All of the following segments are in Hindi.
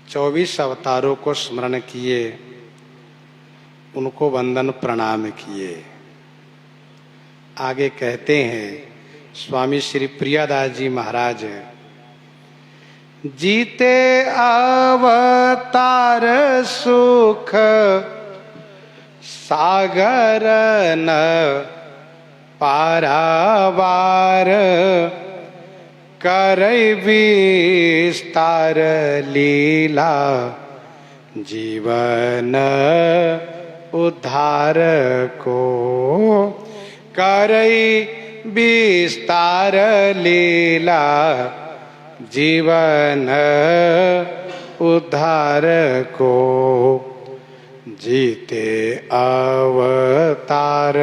24 अवतारों को स्मरण किए, उनको वंदन प्रणाम किए। आगे कहते हैं स्वामी श्री प्रियादास जी महाराज, जीते अवतार सुख सागर न पारावार, करई विस्तार लीला जीवन उद्धार को। करई विस्तार लीला जीवन उद्धार को। जीते अवतार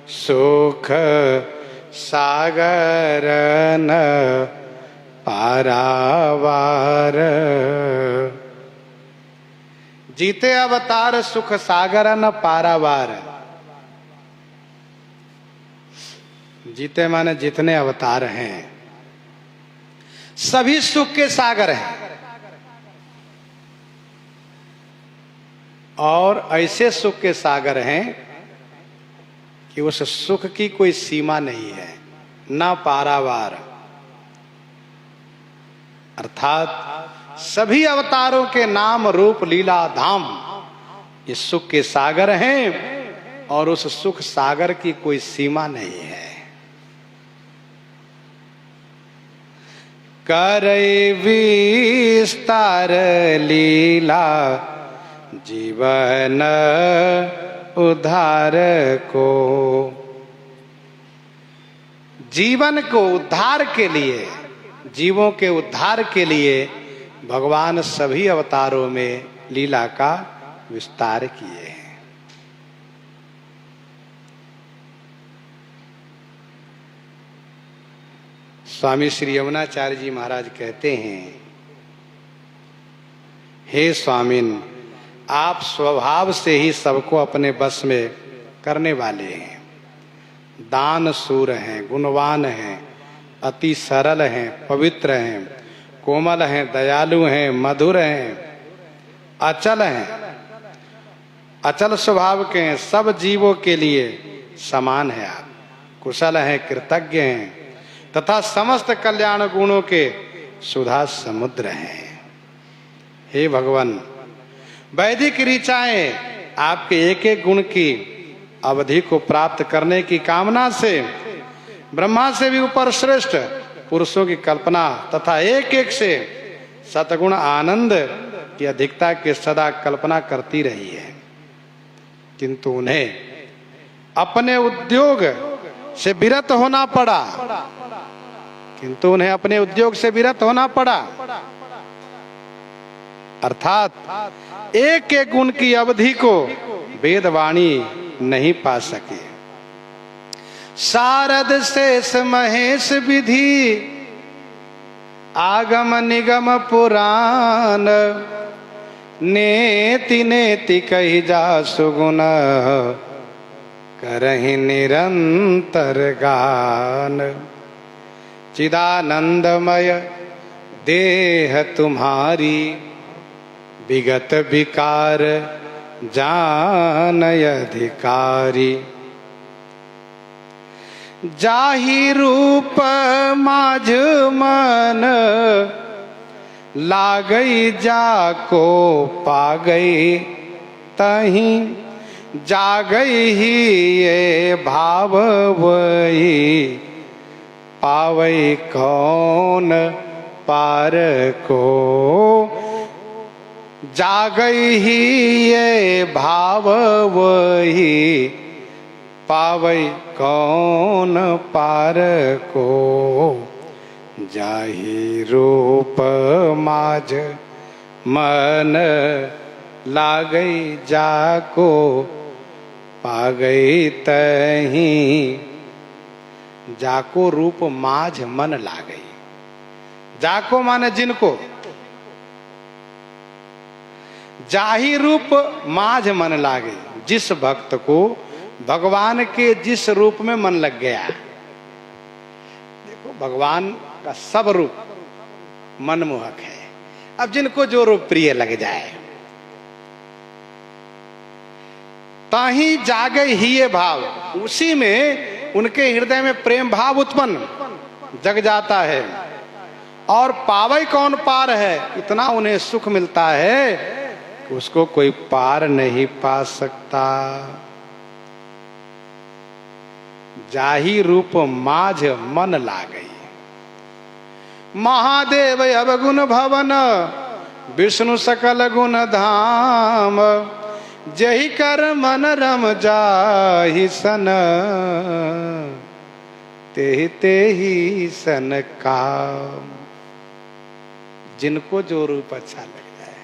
सुख सागर न पारावार। जीते अवतार सुख सागर न पारावार। जीते माने जितने अवतार हैं सभी सुख के सागर हैं, और ऐसे सुख के सागर हैं कि उस सुख की कोई सीमा नहीं है, ना पारावार। अर्थात सभी अवतारों के नाम रूप लीला धाम ये सुख के सागर हैं, और उस सुख सागर की कोई सीमा नहीं है। करई विस्तार लीला जीवन उद्धार को। जीवन को उद्धार के लिए, जीवों के उद्धार के लिए भगवान सभी अवतारों में लीला का विस्तार किए हैं। स्वामी श्री यमुनाचार्य जी महाराज कहते हैं, हे स्वामिन, आप स्वभाव से ही सबको अपने बस में करने वाले हैं। दान शूर हैं, गुणवान हैं, अति सरल हैं, पवित्र हैं, कोमल हैं, दयालु हैं, मधुर हैं, अचल हैं, अचल स्वभाव के हैं, सब जीवों के लिए समान है आप। कुशल हैं, कृतज्ञ हैं, तथा समस्त कल्याण गुणों के सुधा समुद्र हैं। हे भगवान, वैदिक ऋचाएं आपके एक एक गुण की अवधि को प्राप्त करने की कामना से ब्रह्मा से भी ऊपर श्रेष्ठ पुरुषों की कल्पना तथा एक एक से सतगुण आनंद की अधिकता की सदा कल्पना करती रही है, किंतु उन्हें अपने उद्योग से विरत होना पड़ा। अर्थात एक एक गुण की अवधि को वेदवाणी नहीं पा सके। शारद शेष महेश विधि आगम निगम पुराण, नेति नेति कही जा सुगुण करहि निरंतर गान। चिदानंदमय देह तुम्हारी विगत विकार जानय अधिकारी। जाहि रूप माझ मन लागई, जाको पागई तही जागई ही ये भाव वही। पावई कौन पार को, जागई ही ये भाव वही। पावई कौन पार को, जाहि रूप माझ मन लागई, जाको पागई तही। जाको रूप माझ मन लागई। जाको माने जिनको, जाहि रूप माझ मन लागे, जिस भक्त को भगवान के जिस रूप में मन लग गया। देखो भगवान का सब रूप मनमोहक है, अब जिनको जो रूप प्रिय लग जाए, ताही जागे ही ये भाव, उसी में उनके हृदय में प्रेम भाव उत्पन्न जग जाता है। और पावई कौन पार है, इतना उन्हें सुख मिलता है कि उसको कोई पार नहीं पा सकता। जाही रूप माझ मन लागई, महादेव अवगुण भवन, विष्णु सकल गुण धाम, जही कर मन रम जाहि सन, तेहि तेहि सन काम। जिनको जो रूप अच्छा लग जाए,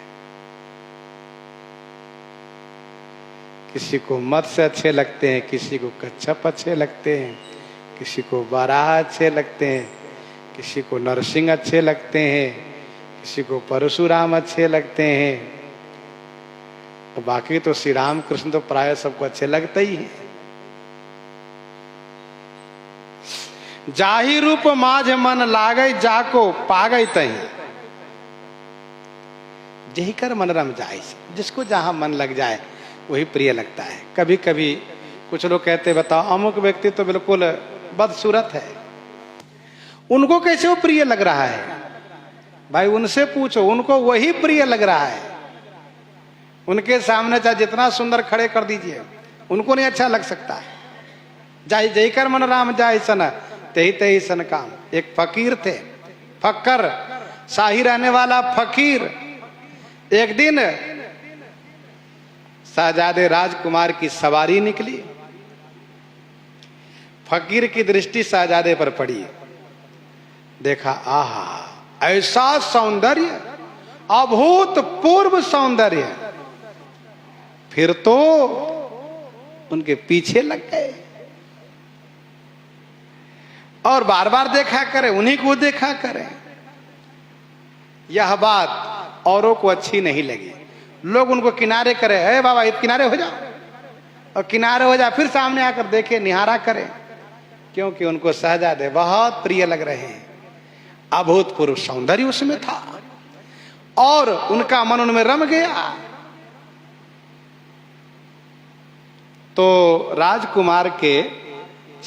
किसी को मत्स्य अच्छे लगते हैं, किसी को कच्छप अच्छे लगते हैं, किसी को बाराह अच्छे लगते हैं, किसी को नरसिंह अच्छे लगते हैं, किसी को परशुराम अच्छे लगते हैं, तो बाकी तो श्री राम कृष्ण तो प्राय सबको अच्छे लगते ही हैं। जाही रूप माझ मन लागई, जाको पागई तही, जही कर मन रम जाए। जिसको जहां मन लग जाए वही प्रिय लगता है। कभी कभी कुछ लोग कहते बताओ अमुक व्यक्ति तो बिल्कुल बदसूरत है, उनको कैसे वो प्रिय लग रहा है? भाई उनसे पूछो, उनको वही प्रिय लग रहा है। उनके सामने चाहे जितना सुंदर खड़े कर दीजिए, उनको नहीं अच्छा लग सकता है। जाई जय कर मन राम जाय सन, तेही तेही सन काम। एक फकीर थे, फक्कर, शाही रहने वाला फकीर। एक दिन शाहजादे राजकुमार की सवारी निकली। फकीर की दृष्टि शाहजादे पर पड़ी। देखा, आहा, ऐसा सौंदर्य, अभूतपूर्व सौंदर्य। फिर तो उनके पीछे लग गए और बार बार देखा करें, उन्हीं को देखा करें। यह बात औरों को अच्छी नहीं लगी। लोग उनको किनारे करे, है बाबा ये किनारे हो जाओ, और किनारे हो जाए, फिर सामने आकर देखे, निहारा करें, क्योंकि उनको शहजादे बहुत प्रिय लग रहे हैं। अभूतपूर्व सौंदर्य उसमें था और उनका मन उनमें रम गया। तो राजकुमार के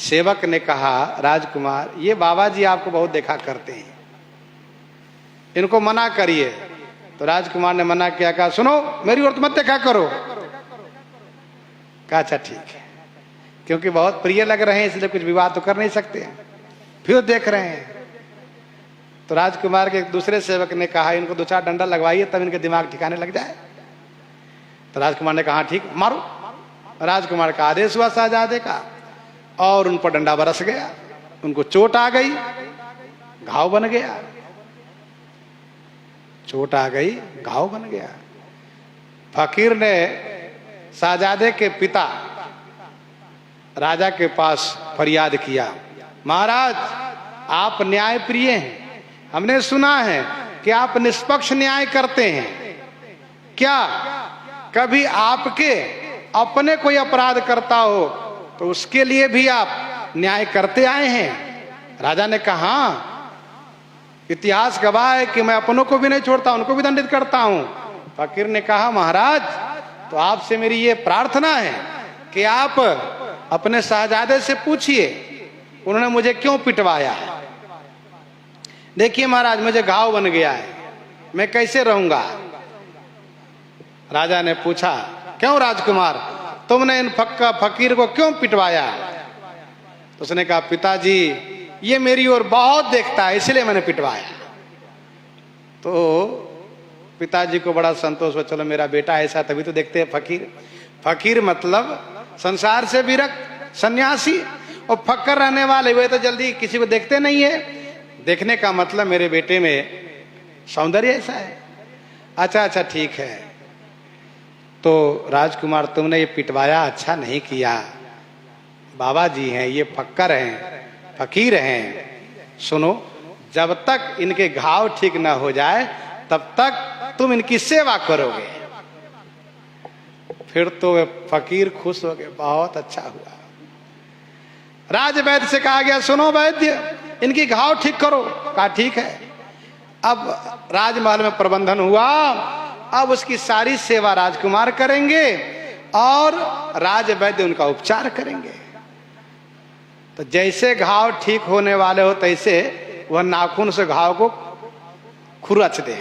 सेवक ने कहा, राजकुमार ये बाबा जी आपको बहुत देखा करते हैं, इनको मना करिए। तो राजकुमार ने मना किया, कहा सुनो मेरी ओर मत देखा करो। कहा अच्छा ठीक है, क्योंकि बहुत प्रिय लग रहे हैं इसलिए कुछ विवाद तो कर नहीं सकते, फिर देख रहे हैं। तो राजकुमार के एक दूसरे सेवक ने कहा इनको दो चार डंडा लगवाइए तब इनके दिमाग ठिकाने लग जाए। तो राजकुमार ने कहा ठीक मारो। राजकुमार का आदेश हुआ शहजादे का और उन पर डंडा बरस गया। उनको चोट आ गई, घाव बन गया। चोट आ गई, घाव बन गया। फकीर ने शहजादे के पिता राजा के पास फरियाद किया, महाराज आप न्याय प्रिय हैं, हमने सुना है कि आप निष्पक्ष न्याय करते हैं। क्या कभी आपके अपने कोई अपराध करता हो तो उसके लिए भी आप न्याय करते आए हैं? राजा ने कहा इतिहास गवाह है कि मैं अपनों को भी नहीं छोड़ता, उनको भी दंडित करता हूं। फकीर ने कहा महाराज तो आपसे मेरी ये प्रार्थना है कि आप अपने शहजादे से पूछिए उन्होंने मुझे क्यों पिटवाया। देखिए महाराज मुझे घाव बन गया है, मैं कैसे रहूंगा। राजा ने पूछा क्यों राजकुमार तुमने इन फकीर को क्यों पिटवाया? तो उसने कहा पिताजी ये मेरी ओर बहुत देखता है इसलिए मैंने पिटवाया। तो पिताजी को बड़ा संतोष हुआ, चलो मेरा बेटा ऐसा तभी तो देखते हैं फकीर। फकीर मतलब संसार से विरक्त सन्यासी, और फक्कर रहने वाले वे तो जल्दी किसी को देखते नहीं है। देखने का मतलब मेरे बेटे में सौंदर्य ऐसा है। अच्छा अच्छा ठीक है। तो राजकुमार तुमने ये पिटवाया अच्छा नहीं किया, बाबा जी हैं ये फक्कर हैं फकीर हैं। सुनो जब तक इनके घाव ठीक ना हो जाए तब तक तुम इनकी सेवा करोगे। फिर तो वे फकीर खुश हो गए, बहुत अच्छा हुआ। राज वैद्य से कहा गया सुनो वैद्य इनकी घाव ठीक करो। कहा ठीक है। अब राजमहल में प्रबंधन हुआ, अब उसकी सारी सेवा राजकुमार करेंगे और राजवैद्य उनका उपचार करेंगे। तो जैसे घाव ठीक होने वाले हो तैसे वह नाखून से घाव को खुरच दे।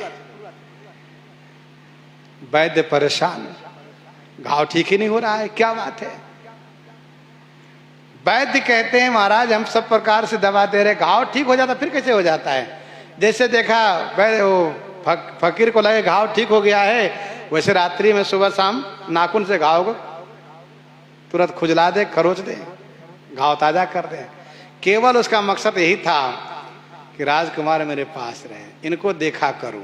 वैद्य परेशान, घाव ठीक ही नहीं हो रहा है, क्या बात है। वैद्य कहते हैं महाराज हम सब प्रकार से दवा दे रहे, घाव ठीक हो जाता फिर कैसे हो जाता है। जैसे देखा वो फकीर को लगे घाव ठीक हो गया है, वैसे रात्रि में सुबह शाम नाखून से घाव को तुरंत खुजला दे, खरोच दे, घाव ताजा कर दे। केवल उसका मकसद यही था कि राजकुमार मेरे पास रहे, इनको देखा करूं,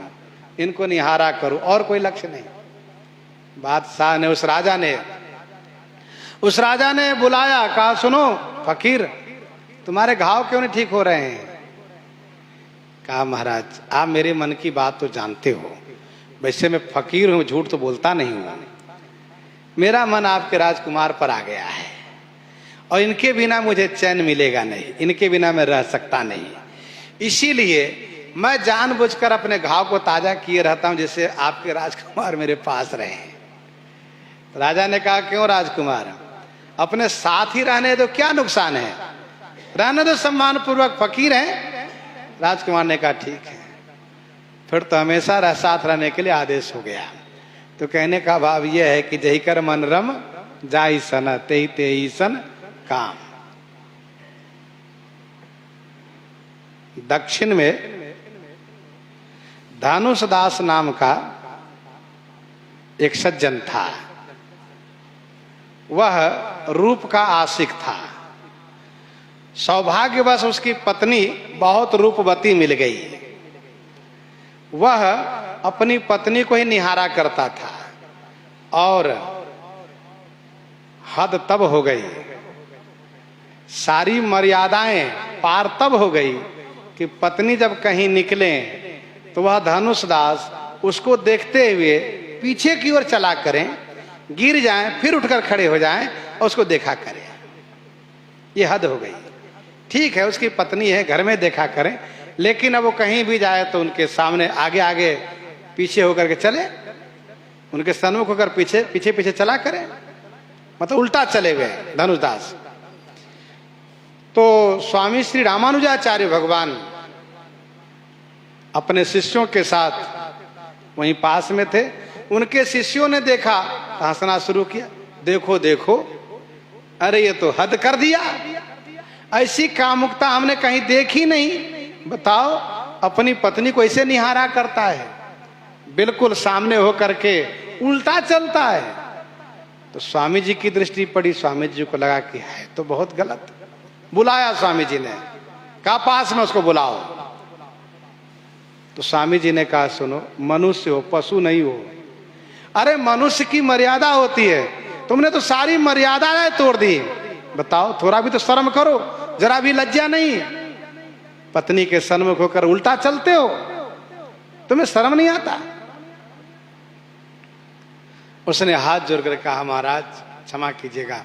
इनको निहारा करूं, और कोई लक्ष्य नहीं। बादशाह ने उस राजा ने बुलाया, कहा सुनो फकीर तुम्हारे घाव क्यों नहीं ठीक हो रहे हैं। कहा महाराज आप मेरे मन की बात तो जानते हो, वैसे मैं फकीर हूं, झूठ तो बोलता नहीं हूं। मेरा मन आपके राजकुमार पर आ गया है और इनके बिना मुझे चैन मिलेगा नहीं, इनके बिना मैं रह सकता नहीं, इसीलिए मैं जानबूझकर अपने घाव को ताजा किए रहता हूं जिससे आपके राजकुमार मेरे पास रहे। राजा ने कहा क्यों राजकुमार, अपने साथ ही रहने दो, क्या नुकसान है, रहने दो, सम्मान पूर्वक फकीर हैं। राजकुमार ने कहा ठीक है, फिर तो हमेशा साथ रहने के लिए आदेश हो गया। तो कहने का भाव यह है कि जही कर मन रम जाई सन तेही तेही सन काम। दक्षिण में धनुषदास नाम का एक सज्जन था, वह रूप का आशिक था। सौभाग्यवश उसकी पत्नी बहुत रूपवती मिल गई। वह अपनी पत्नी को ही निहारा करता था और हद तब हो गई, सारी मर्यादाएं पार तब हो गई कि पत्नी जब कहीं निकले तो वह धनुषदास उसको देखते हुए पीछे की ओर चला करें, गिर जाएं, फिर उठकर खड़े हो जाएं और उसको देखा करें। ये हद हो गई। ठीक है उसकी पत्नी है, घर में देखा करें, लेकिन अब वो कहीं भी जाए तो उनके सामने आगे आगे पीछे होकर के चले, उनके सन्मुख होकर पीछे पीछे पीछे चला करें, मतलब उल्टा चले गए धनुषदास। तो स्वामी श्री रामानुजाचार्य भगवान अपने शिष्यों के साथ वहीं पास में थे। उनके शिष्यों ने देखा, हंसना शुरू किया, देखो देखो अरे ये तो हद कर दिया, ऐसी कामुकता हमने कहीं देखी नहीं। बताओ अपनी पत्नी को ऐसे निहारा करता है, बिल्कुल सामने होकर के उल्टा चलता है। तो स्वामी जी की दृष्टि पड़ी, स्वामी जी को लगा कि है तो बहुत गलत। बुलाया स्वामी जी ने, कहा पास में उसको बुलाओ। तो स्वामी जी ने कहा सुनो मनुष्य हो, पशु नहीं हो। अरे मनुष्य की मर्यादा होती है, तुमने तो सारी मर्यादाएं तोड़ दी। बताओ थोड़ा भी तो शर्म करो, जरा भी लज्जा नहीं। पत्नी के सन्मुख होकर उल्टा चलते हो, तुम्हें शर्म नहीं आता। उसने हाथ जोड़कर कहा महाराज क्षमा कीजिएगा,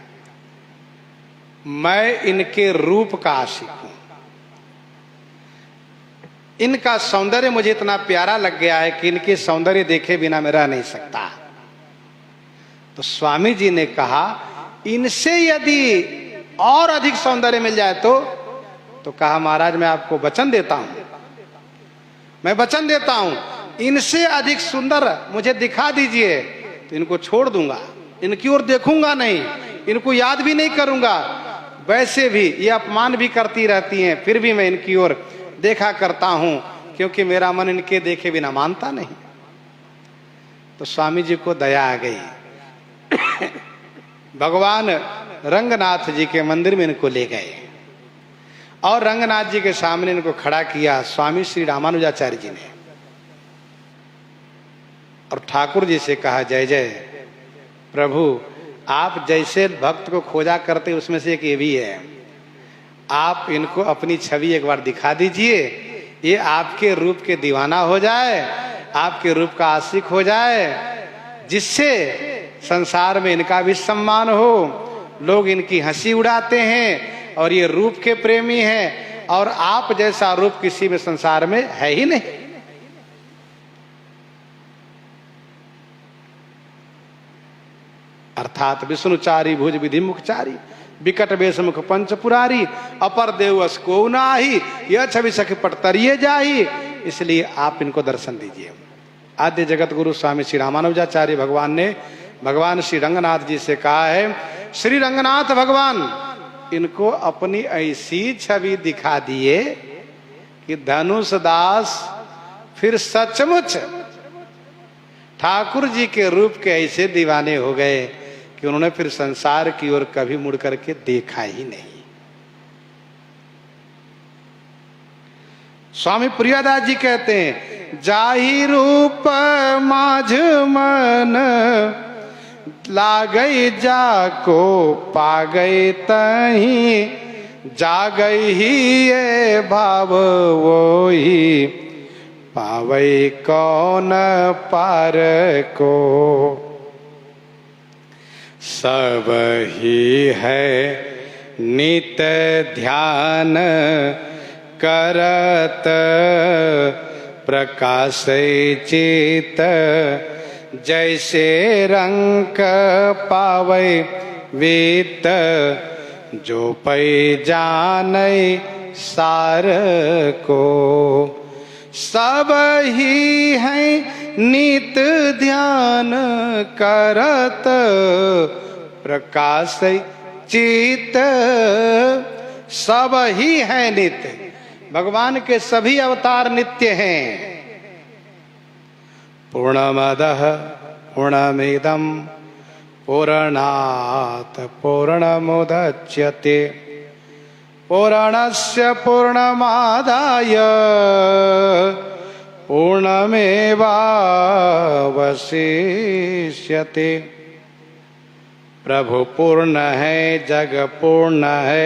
मैं इनके रूप का आशिक हूं, इनका सौंदर्य मुझे इतना प्यारा लग गया है कि इनके सौंदर्य देखे बिना मैं रह नहीं सकता। तो स्वामी जी ने कहा इनसे यदि और अधिक सौंदर्य मिल जाए तो कहा महाराज मैं आपको वचन देता हूं, मैं वचन देता हूं, इनसे अधिक सुंदर मुझे दिखा दीजिए तो इनको छोड़ दूंगा, इनकी ओर देखूंगा नहीं, इनको याद भी नहीं करूंगा। वैसे भी ये अपमान भी करती रहती हैं, फिर भी मैं इनकी ओर देखा करता हूं क्योंकि मेरा मन इनके देखे बिना मानता नहीं। तो स्वामी जी को दया आ गई, भगवान रंगनाथ जी के मंदिर में इनको ले गए और रंगनाथ जी के सामने इनको खड़ा किया स्वामी श्री रामानुजाचार्य जी ने, और ठाकुर जी से कहा जय जय प्रभु, आप जैसे भक्त को खोजा करते उसमें से एक ये भी है, आप इनको अपनी छवि एक बार दिखा दीजिए, ये आपके रूप के दीवाना हो जाए, आपके रूप का आशिक हो जाए, जिससे संसार में इनका भी सम्मान हो, लोग इनकी हंसी उड़ाते हैं और ये रूप के प्रेमी हैं, और आप जैसा रूप किसी में संसार में है ही नहीं। अर्थात विष्णुचारी भुज विधि मुखचारी, विकट वेश मुख पंच पुरारी, अपर देवस को नाही, यह छवि सख पट तरिये जाही। इसलिए आप इनको दर्शन दीजिए। आद्य जगत गुरु स्वामी श्री रामानुजाचार्य भगवान ने भगवान श्री रंगनाथ जी से कहा है, श्री रंगनाथ भगवान इनको अपनी ऐसी छवि दिखा दिए कि धनुष दास फिर सचमुच ठाकुर जी के रूप के ऐसे दीवाने हो गए कि उन्होंने फिर संसार की ओर कभी मुड़ करके देखा ही नहीं। स्वामी प्रियादास जी कहते हैं, जाहि रूप माझ मन लागई जाको पागई तही, जागई ही ये भाव वोही पावई कौन पार को। सब ही है नित ध्यान करत, प्रकाश चित जैसे रंग पावै वित, जो पै जानै सार को। सब ही है नित ध्यान करत, प्रकाश चित, सब ही है नित्य। भगवान के सभी अवतार नित्य हैं। पूर्णमदः पूर्णमिदं पूर्णात् पूर्णमुदच्यते, पूर्णस्य पूर्णमादाय पूर्णमेवावशिष्यते। प्रभु पूर्ण है, जग पूर्ण है,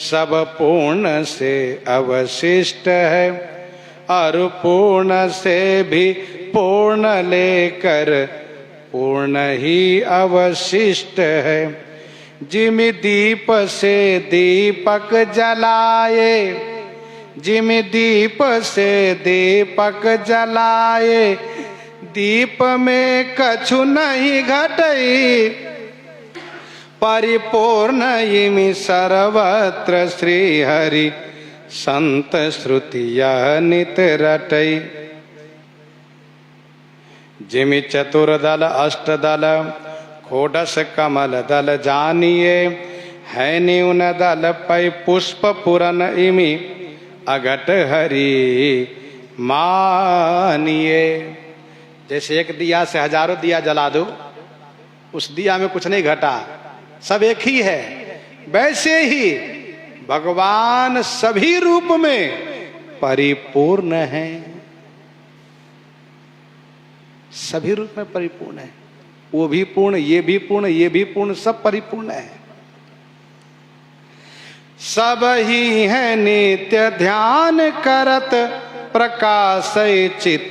सब पूर्ण से अवशिष्ट है, और पूर्ण से भी पूर्ण लेकर पूर्ण ही अवशिष्ट है। जिम दीप से दीपक जलाए, जिम दीप से दीपक जलाए, दीप में कछु नहीं घटई, परिपूर्ण इमि सर्वत्र श्री हरि संत श्रुतिया नित रटई। जिमि चतुर्दल अष्टदल खोडस कमल दल जानिए, है न्यून दल पै पुष्प पुरन इमि अघट हरि मानिए। जैसे एक दिया से हजारों दिया जला दो, उस दिया में कुछ नहीं घटा, सब एक ही है। वैसे ही भगवान सभी रूप में परिपूर्ण है, सभी रूप में परिपूर्ण है। वो भी पूर्ण, ये भी पूर्ण, ये भी पूर्ण, सब परिपूर्ण है। सब ही है नित्य ध्यान करत, प्रकाश चित।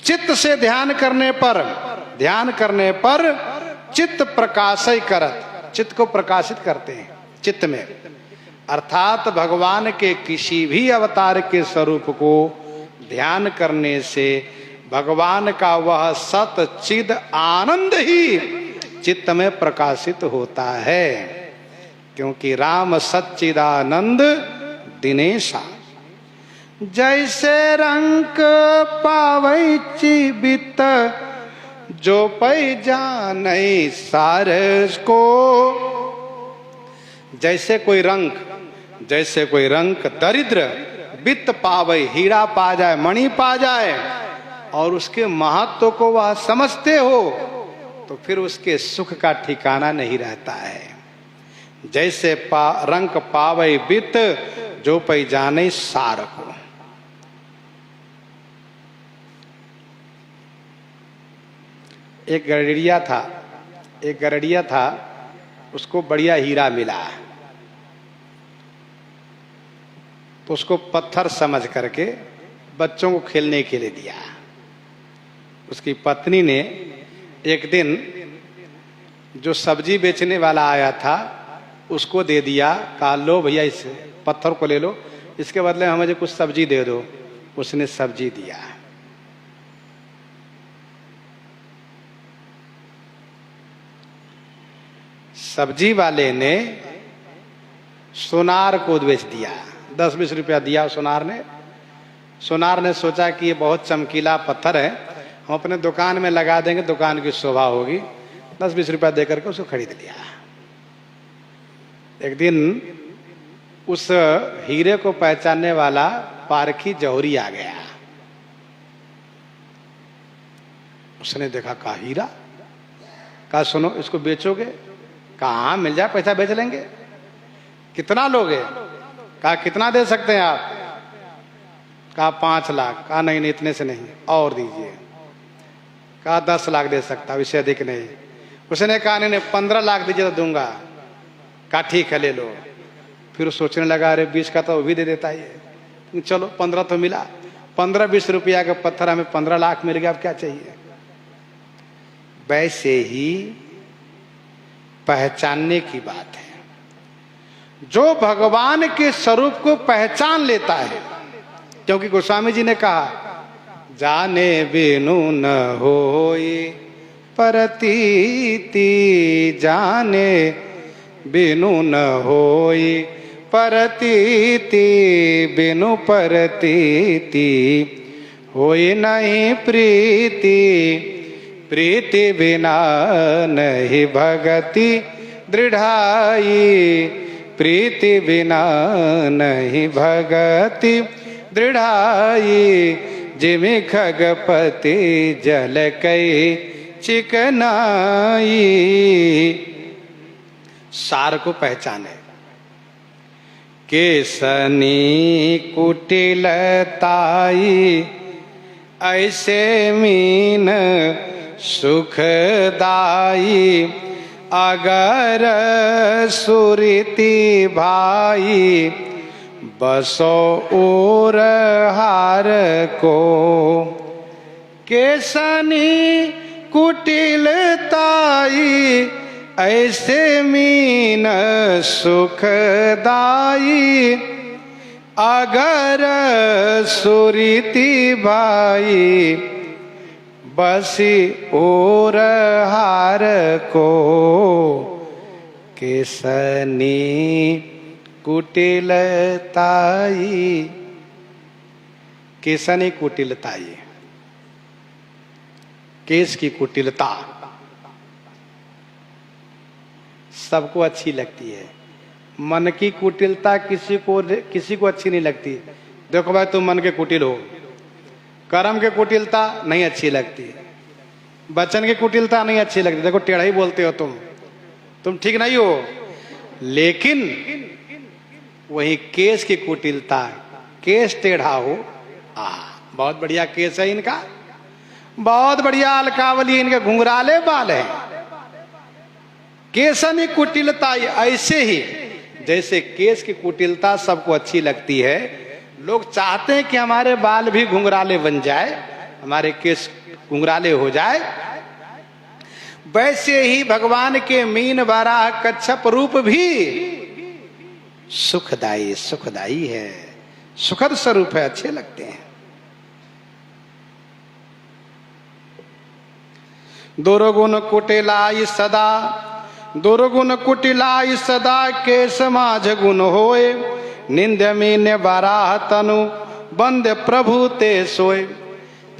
चित्त से ध्यान करने पर चित्त प्रकाश करत, चित्त को प्रकाशित करते हैं चित्त में। अर्थात भगवान के किसी भी अवतार के स्वरूप को ध्यान करने से भगवान का वह सत चिद आनंद ही चित्त में प्रकाशित होता है। क्योंकि राम सच्चिदानंद दिनेशा, जैसे रंग पावै चिबित, जो पै जानै सारस को। जैसे कोई रंग दरिद्र वित्त पावै, हीरा पा जाए, मणि पा जाए, और उसके महत्व को वह समझते हो, तो फिर उसके सुख का ठिकाना नहीं रहता है। जैसे रंग पावै वित्त, जो पै जाने सार को। एक गरड़िया था, उसको बढ़िया हीरा मिला, तो उसको पत्थर समझ करके बच्चों को खेलने के लिए दिया। उसकी पत्नी ने एक दिन जो सब्जी बेचने वाला आया था उसको दे दिया, कहा लो भैया इस पत्थर को ले लो, इसके बदले में मुझे कुछ सब्जी दे दो। उसने सब्जी दिया। सब्जी वाले ने सुनार को बेच दिया, 10-20 रुपया दिया सुनार ने। सुनार ने सोचा कि ये बहुत चमकीला पत्थर है, हम अपने दुकान में लगा देंगे, दुकान की शोभा होगी। 10-20 रुपया देकर के उसको खरीद लिया। एक दिन उस हीरे को पहचानने वाला पारखी जौहरी आ गया। उसने देखा, कहा हीरा, कहा सुनो इसको बेचोगे? कहा मिल जाए, पैसा बेच लेंगे। कितना लोगे? कहा कितना दे सकते हैं आप? कहा 5 लाख। कहा नहीं नहीं इतने से नहीं, और दीजिए। कहा 10 लाख दे सकता, इससे अधिक नहीं। उसने कहा नहीं 15 लाख दीजिए तो दूंगा। कहा ठीक है ले लो। फिर सोचने लगा अरे 20 का तो वो भी दे देता है, चलो 15 तो मिला। 15-20 रुपया का पत्थर हमें 15 लाख मिल गया, अब क्या चाहिए। वैसे ही पहचानने की बात है। जो भगवान के स्वरूप को पहचान लेता है, क्योंकि गोस्वामी जी ने कहा जाने बिनु न होई परतीति, जाने बिनु न होई परतीति, बिनु परतीति होई नहीं प्रीति, प्रीति बिना नहीं भगति दृढ़ाई, प्रीति बिना नहीं भगति दृढ़ाई, जिमि खगपति जल कई चिकनाई। सार को पहचाने। केसनी कुटिलताई ऐसे मीन सुखदाई, अगर सुरीति भाई बसो उर हार को। केसनी कुटिलताई ऐसे मीन सुखदाई, अगर सुरीति भाई बसी ओर हार को। केसनी कुटिलताई, केसनी कुटिलताई, केस की कुटिलता सबको अच्छी लगती है। मन की कुटिलता किसी को अच्छी नहीं लगती। देखो भाई तुम मन के कुटिल हो। कर्म के कुटिलता नहीं अच्छी लगती, वचन की कुटिलता नहीं अच्छी लगती। देखो टेढ़ा ही बोलते हो तुम ठीक नहीं हो। लेकिन वही केस की कुटिलता, केस टेढ़ा हो, बहुत बढ़िया केस है इनका, बहुत बढ़िया अलकावली, इनके घुंघराले बाल है। केसनी कुटिलता ऐसे ही जैसे केस की कुटिलता सबको अच्छी लगती है। लोग चाहते हैं कि हमारे बाल भी घुंघराले बन जाए, हमारे केस घुंघराले हो जाए। वैसे ही भगवान के मीन बाराह कच्छप रूप भी सुखदाई सुखदाई है, सुखद स्वरूप है, अच्छे लगते हैं। दुर्गुण कुटिलाई सदा, दुर्गुण कुटिलाई सदा, के समाज गुण होए, निंद्य मीन्य बाराह तनु बंद प्रभु ते सोए।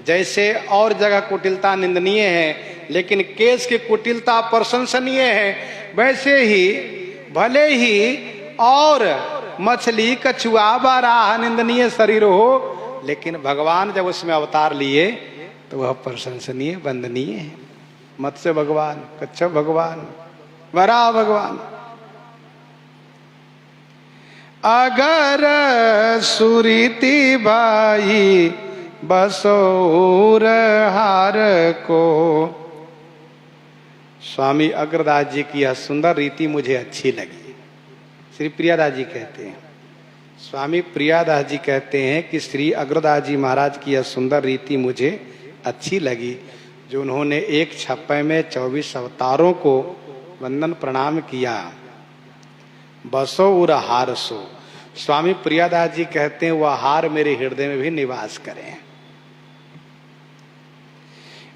जैसे और जगह कुटिलता निंदनीय है, लेकिन केस की कुटिलता प्रशंसनीय है, वैसे ही भले ही और मछली कछुआ बाराह निंदनीय शरीर हो, लेकिन भगवान जब उसमें अवतार लिए तो वह प्रशंसनीय वंदनीय है। मत्स्य भगवान, कच्छप भगवान, वराह भगवान। अगर सुरीति भाई बसोर हार को। स्वामी अग्रदास जी की यह सुंदर रीति मुझे अच्छी लगी। श्री प्रियादास जी कहते हैं, स्वामी प्रियादास जी कहते हैं कि श्री अग्रदास जी महाराज की यह सुंदर रीति मुझे अच्छी लगी, जो उन्होंने एक छप्पे में 24 अवतारों को वंदन प्रणाम किया। बसो उर हार सो। स्वामी प्रियादास जी कहते हैं वह हार मेरे हृदय में भी निवास करें।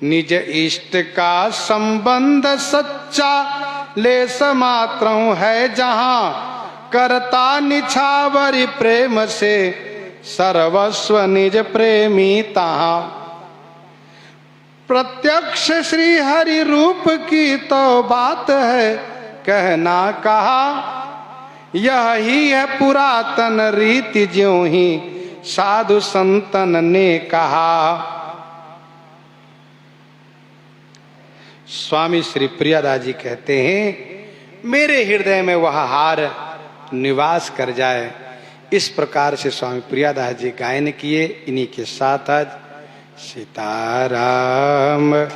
निज इष्ट का संबंध सच्चा ले समात्र है जहां, करता निछावरी प्रेम से, सर्वस्व निज प्रेमी तहां। प्रत्यक्ष श्री हरि रूप की तो बात है, कहना कहा, यही है पुरातन रीति ज्यों ही साधु संतन ने कहा। स्वामी श्री प्रियादास जी कहते हैं, मेरे हृदय में वह हार निवास कर जाए। इस प्रकार से स्वामी प्रियादास जी गायन किए। इन्हीं के साथ आज सीताराम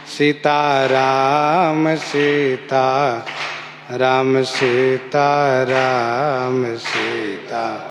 सीताराम सीता राम सीताराम सीता।